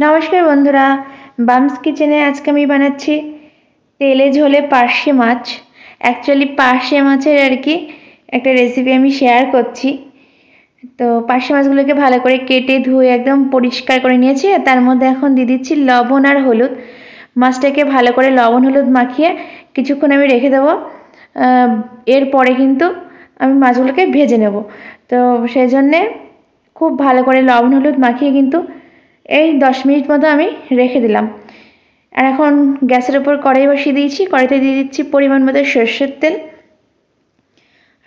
নমস্কার বন্ধুরা, বামস কিচেনে আজকে আমি বানাচ্ছি তেলে ঝোলে পার্শে মাছ। অ্যাকচুয়ালি পার্শে মাছের একটা রেসিপি আমি শেয়ার করছি। তো পার্শে মাছগুলোকে ভালো করে কেটে ধুয়ে একদম পরিষ্কার করে নিয়েছি। আর তার মধ্যে এখন দিয়ে দিচ্ছি লবণ আর হলুদ। মাছটাকে ভালো করে লবণ হলুদ মাখিয়ে কিছুক্ষণ আমি রেখে দেবো। এরপরে কিন্তু আমি মাছগুলোকে ভেজে নেব। তো সেই জন্যে খুব ভালো করে লবণ হলুদ মাখিয়ে কিন্তু এই 10 মিনিট মতো আমি রেখে দিলাম। আর এখন গ্যাসের উপর কড়াই বসিয়ে দিয়েছি। কড়াইতে দিয়ে দিচ্ছি পরিমাণ মতো সরষের তেল।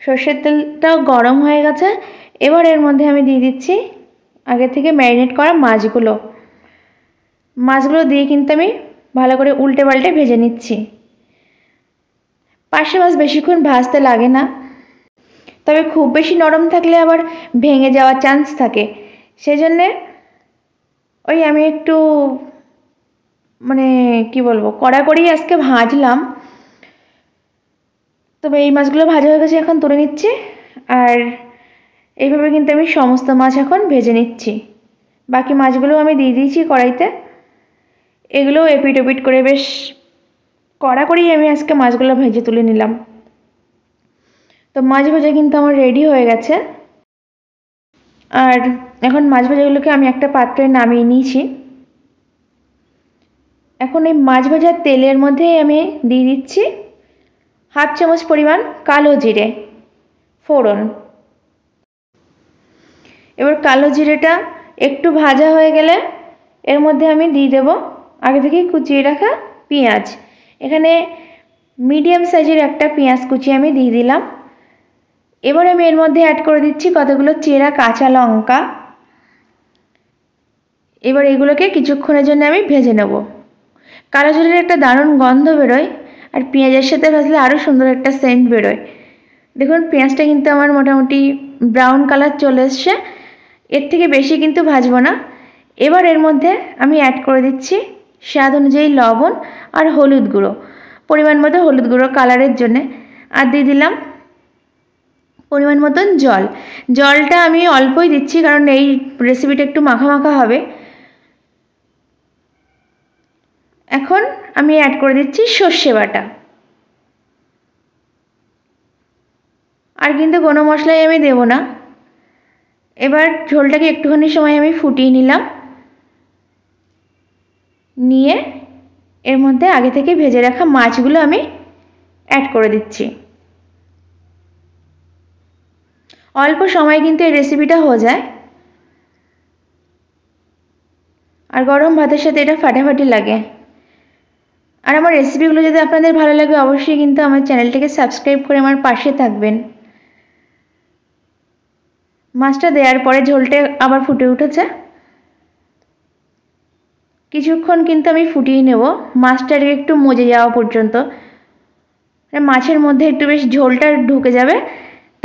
সরষের তেলটাও গরম হয়ে গেছে। এবার এর মধ্যে আমি দিয়ে দিচ্ছি আগে থেকে ম্যারিনেট করা মাছগুলো। মাছগুলো দিয়ে কিন্তু আমি ভালো করে উল্টে পাল্টে ভেজে নিচ্ছি। পার্শে মাছ বেশিক্ষণ ভাজতে লাগে না, তবে খুব বেশি নরম থাকলে আবার ভেঙে যাওয়ার চান্স থাকে। সেই জন্যে আমি একটু কি বলবো, কড়াকড়ি আজকে ভাজলাম। তবে এই মাছগুলো ভাজা হয়ে গেছে, এখন তুলে নিচ্ছি। আর এইভাবে কিন্তু আমি সমস্ত মাছ এখন ভেজে নিচ্ছি। বাকি মাছগুলো আমি দিয়ে দিয়েছি কড়াইতে। এগুলো এপিট ওপিট করে বেশ কড়াকড়ি আমি আজকে মাছগুলো ভেজে তুলে নিলাম। তো মাছ ভাজা কিন্তু আমার রেডি হয়ে গেছে। আর এখন মাছ ভাজাগুলোকে আমি একটা পাত্রে নামিয়ে নিয়েছি। এখন এই মাছ ভাজার তেলের মধ্যে আমি দিয়ে দিচ্ছি হাফ চামচ পরিমাণ কালো জিরে ফোড়ন। এবার কালো জিরেটা একটু ভাজা হয়ে গেলে এর মধ্যে আমি দিয়ে দেব আগে থেকে কুচিয়ে রাখা পেঁয়াজ। এখানে মিডিয়াম সাইজের একটা পেঁয়াজ কুচি আমি দিয়ে দিলাম। এবার আমি এর মধ্যে অ্যাড করে দিচ্ছি কতগুলো চেরা কাঁচা লঙ্কা। এবার এগুলোকে কিছুক্ষণের জন্য আমি ভেজে নেব। কালো জিরের একটা দারুণ গন্ধ বেরোয়, আর পেঁয়াজের সাথে ভাজলে আরও সুন্দর একটা সেন্ট বেরোয়। দেখুন পেঁয়াজটা কিন্তু আমার মোটামুটি ব্রাউন কালার চলে এসছে। এর থেকে বেশি কিন্তু ভাজবো না। এবার এর মধ্যে আমি অ্যাড করে দিচ্ছি স্বাদ অনুযায়ী লবণ আর হলুদ গুঁড়ো, পরিমাণ মতো হলুদ গুঁড়ো কালারের জন্যে। আর দিয়ে দিলাম পরিমাণ মতন জল। জলটা আমি অল্পই দিচ্ছি, কারণ এই রেসিপিটা একটু মাখা মাখা হবে। এখন আমি অ্যাড করে দিচ্ছি সর্ষে বাটা। আর কিন্তু কোনো মশলাই আমি দেব না। এবার ঝোলটাকে একটুখানি সময় আমি ফুটিয়ে নিলাম। নিয়ে এর মধ্যে আগে থেকে ভেজে রাখা মাছগুলো আমি অ্যাড করে দিচ্ছি। অল্প সময় কিন্তু এই রেসিপিটা হয়ে যায়। আর গরম ভাতের সাথে এটা ফাটাফাটি লাগে। আর আমার রেসিপিগুলো যদি আপনাদের ভালো লাগে অবশ্যই কিন্তু আমার চ্যানেলটিকে সাবস্ক্রাইব করে আমার পাশে থাকবেন। মাছটা দেওয়ার পরে ঝোলটা আবার ফুটে উঠেছে। কিছুক্ষণ কিন্তু আমি ফুটিয়ে নেব, মাছটা একটু মজে যাওয়া পর্যন্ত। মাছের মধ্যে একটু বেশ ঝোলটা ঢুকে যাবে।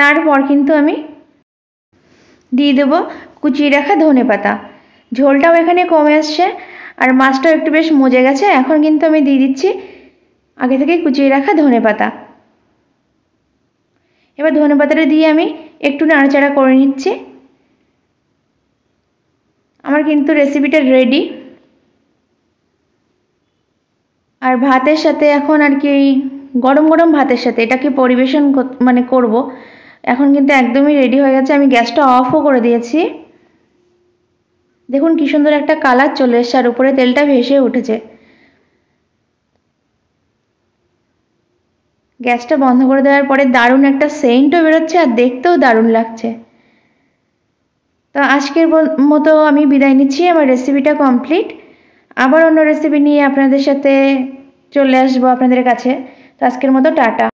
তারপর কিন্তু আমি দিয়ে দেব কুচিয়ে রাখা ধনেপাতা। ঝোলটাও এখানে কমে আসছে আর মাছটাও একটু বেশ মজে গেছে। এখন কিন্তু আমি দিয়ে দিচ্ছি আগে থেকে কুচিয়ে রাখা ধনেপাতা। এবার ধনেপাতাটা দিয়ে আমি একটু নাড়াচাড়া করে নিচ্ছি। আমার কিন্তু রেসিপিটা রেডি। আর ভাতের সাথে এখন গরম গরম ভাতের সাথে এটাকে পরিবেশন করব। এখন কিন্তু একদমই রেডি হয়ে গেছে। আমি গ্যাসটা অফও করে দিয়েছি। দেখুন কি সুন্দর একটা কালার চলে এসছে, আর উপরে তেলটা ভেসে উঠেছে। গ্যাসটা বন্ধ করে দেওয়ার পরে দারুণ একটা সেন্টও বেরোচ্ছে, আর দেখতেও দারুণ লাগছে। তো আজকের মতো আমি বিদায় নিচ্ছি। আমার রেসিপিটা কমপ্লিট। আবার অন্য রেসিপি নিয়ে আপনাদের সাথে চলে আসবো আপনাদের কাছে। তো আজকের মতো টাটা।